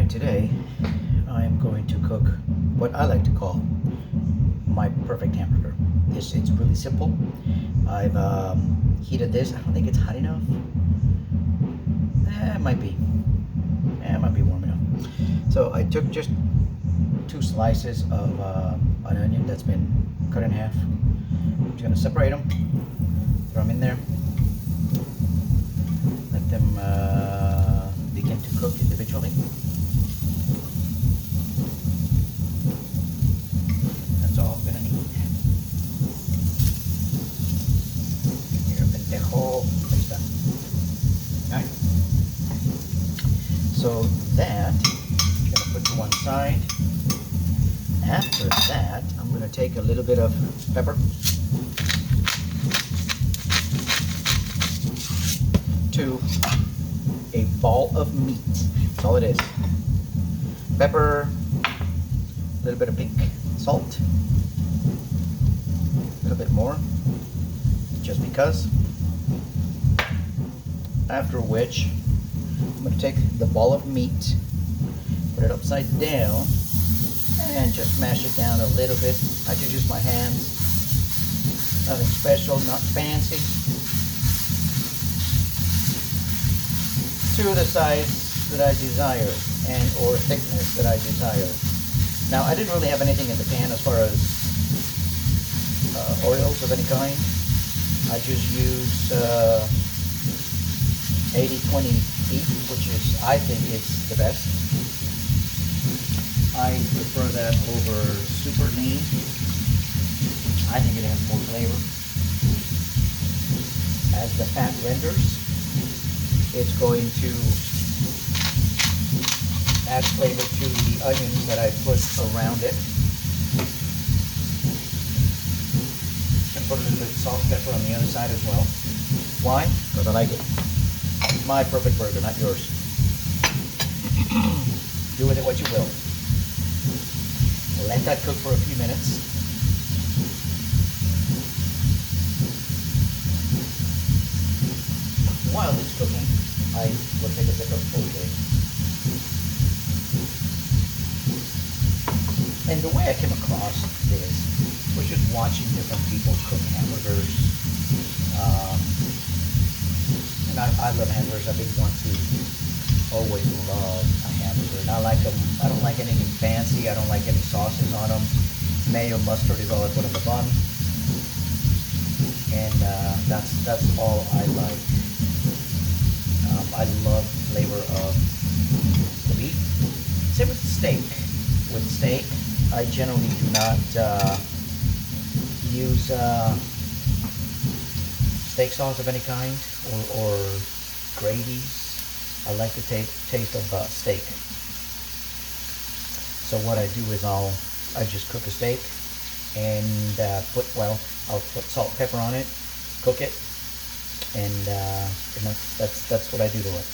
And today I'm going to cook what I like to call my perfect hamburger. It's really simple. I've heated this. I don't think it's hot enough. It might be. It might be warm enough. So I took just 2 slices of an onion that's been cut in half. I'm just going to separate them, throw them in there, let them begin to cook individually. That's all I'm going to need. Here, pendejo. Ahí está. Alright. So that, I'm going to put to one side. After that, I'm going to take a little bit of pepper, to a ball of meat. That's all it is. Pepper, a little bit of pink salt, a little bit more, just because. After which, I'm going to take the ball of meat, put it upside down, and just mash it down a little bit. I just use my hands. Nothing special, not fancy. To the size that I desire and or thickness that I desire. Now I didn't really have anything in the pan as far as oils of any kind. I just use 80-20 beef, which is, I think, it's the best. I prefer that over super lean. I think it has more flavor. As the fat renders, it's going to add flavor to the onions that I put around it. And put a little bit of salt and pepper on the other side as well. Why? Because I like it. It's my perfect burger, not yours. Do with it what you will. Let that cook for a few minutes. While it's cooking, I will take a bit of poultry. And the way I came across this was just watching different people cook hamburgers. And I love hamburgers. I've been one to always love a hamburger. And I like them. I don't like anything fancy. I don't like any sauces on them. Mayo, mustard is all I put on the bun. And that's all I like. I love the flavor of the beef. Same with steak. With steak, I generally do not use steak sauce of any kind or gravies. I like the taste of steak. So what I do is I just cook a steak and I'll put salt and pepper on it, cook it, and that's what I do to it.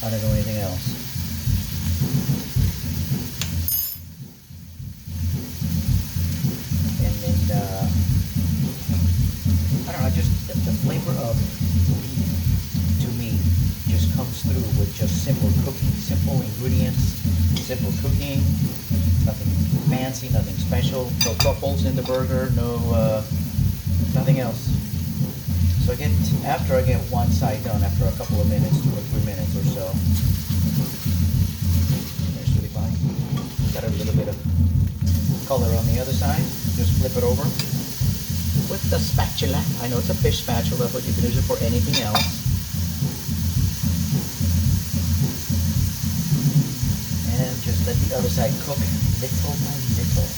I don't do anything else. And then I don't know, just the flavor of beef to me just comes through with just simple cooking, simple ingredients, simple cooking, nothing fancy, nothing special, no truffles in the burger, no nothing else. So again, after I get one side done, after a couple of minutes, 2 or 3 minutes or so, there's really fine. Got a little bit of color on the other side. Just flip it over with the spatula. I know it's a fish spatula, but you can use it for anything else. And just let the other side cook little by little.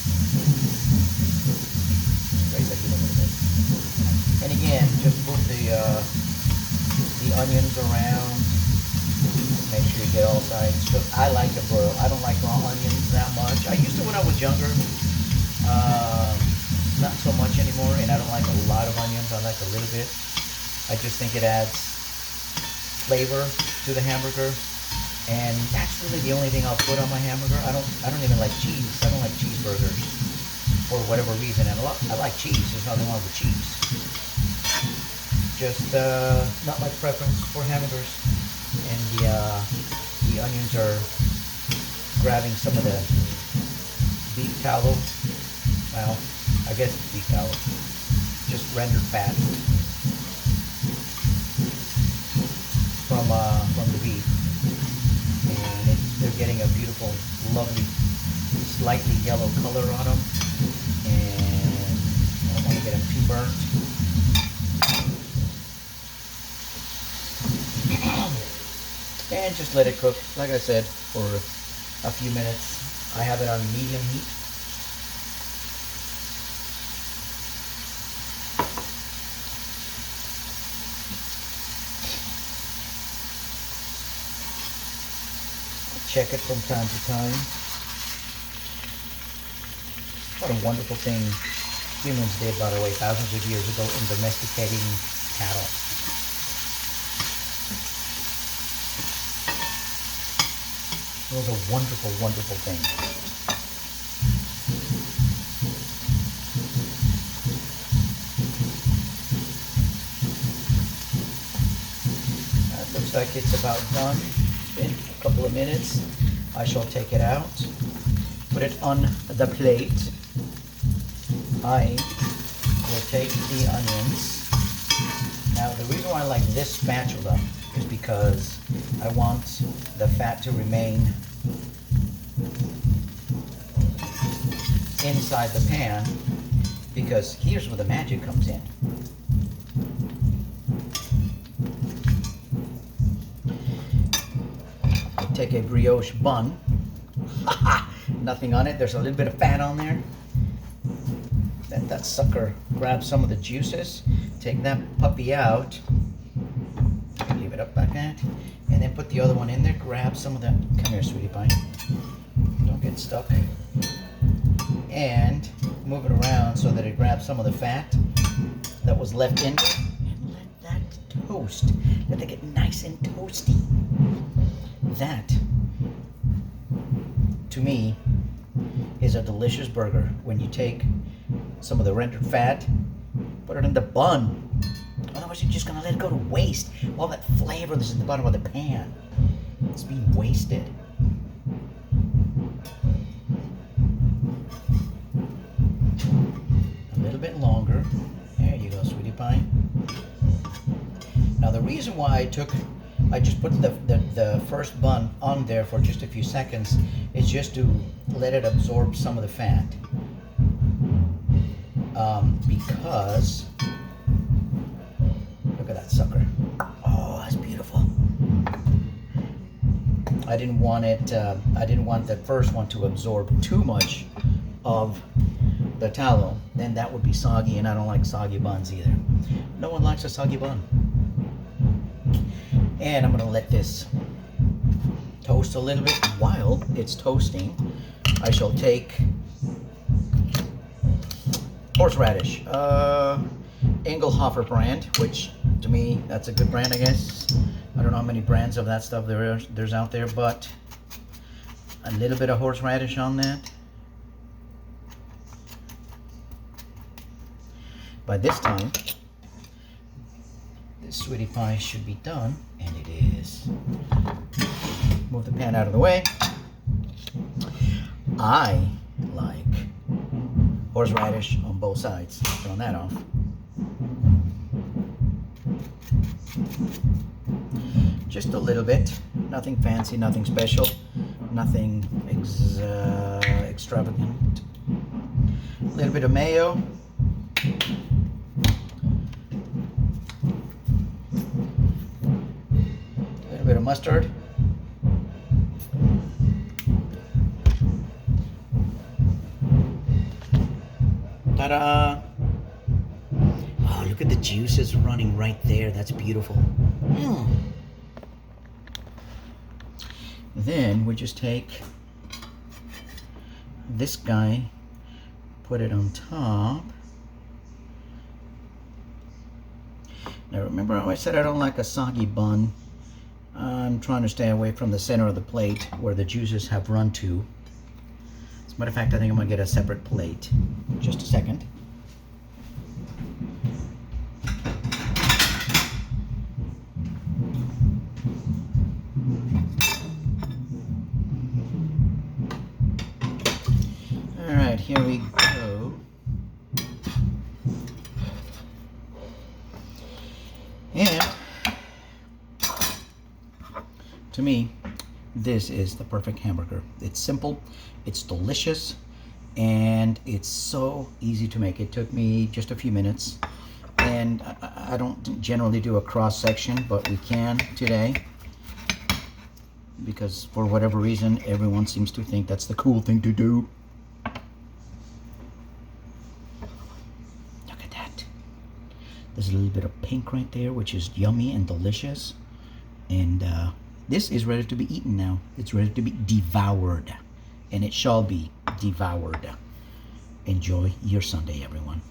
Raise that heat a little bit. And again, just move the onions around. Make sure you get all sides cooked. I like to broil. I don't like raw onions that much. I used to when I was younger. Not so much anymore, and I don't like a lot of onions. I like a little bit. I just think it adds flavor to the hamburger, and that's really the only thing I'll put on my hamburger. I don't even like cheese. I don't like cheeseburgers for whatever reason. And I like cheese. There's nothing wrong with cheese. Just not much preference for hamburgers, and the onions are grabbing some of the beef tallow. Well, I guess it's beef tallow. Just rendered fat from the beef. And they're getting a beautiful, lovely, slightly yellow color on them. And I don't want to get them too burnt. And just let it cook, like I said, for a few minutes. I have it on medium heat. Check it from time to time. What a wonderful thing humans did, by the way, thousands of years ago in domesticating cattle. It was a wonderful, wonderful thing. That looks like it's about done. It's been a couple of minutes. I shall take it out, put it on the plate. I will take the onions. Now, the reason why I like this spatula is because I want the fat to remain inside the pan, because here's where the magic comes in. I take a brioche bun, nothing on it, there's a little bit of fat on there. Let that sucker grab some of the juices, take that puppy out, leave it up like that, and then put the other one in there, grab some of the, come here sweetie pie, don't get stuck, and move it around so that it grabs some of the fat that was left in there, and let that toast, let it get nice and toasty. That, to me, is a delicious burger. When you take some of the rendered fat, put it in the bun. Otherwise, you're just gonna let it go to waste. All that flavor that's in the bottom of the pan, it's being wasted. A little bit longer. There you go, sweetie pie. Now, the reason why I just put the first bun on there for just a few seconds is just to let it absorb some of the fat. Because look at that sucker. Oh, that's beautiful. I didn't want the first one to absorb too much of the tallow. Then that would be soggy, and I don't like soggy buns either. No one likes a soggy bun. And I'm gonna let this toast a little bit. While it's toasting, I shall take horseradish, Engelhofer brand, which to me, that's a good brand, I guess. I don't know how many brands of that stuff there's out there, but a little bit of horseradish on that. By this time, this sweetie pie should be done, and it is. Move the pan out of the way. I like horseradish on both sides. Turn that off. Just a little bit. Nothing fancy, nothing special, nothing extravagant. A little bit of mayo. A little bit of mustard. Ta-da! Oh, look at the juices running right there. That's beautiful. Then we just take this guy, put it on top. Now remember how I said I don't like a soggy bun? I'm trying to stay away from the center of the plate where the juices have run to. As a matter of fact, I think I'm going to get a separate plate. Just a second. here we go. And to me, this is the perfect hamburger. It's simple, it's delicious, and it's so easy to make. It took me just a few minutes, and I don't generally do a cross section, but we can today because for whatever reason everyone seems to think that's the cool thing to do. Look at that. There's a little bit of pink right there, which is yummy and delicious, and this is ready to be eaten now. It's ready to be devoured, and it shall be devoured. Enjoy your Sunday, everyone.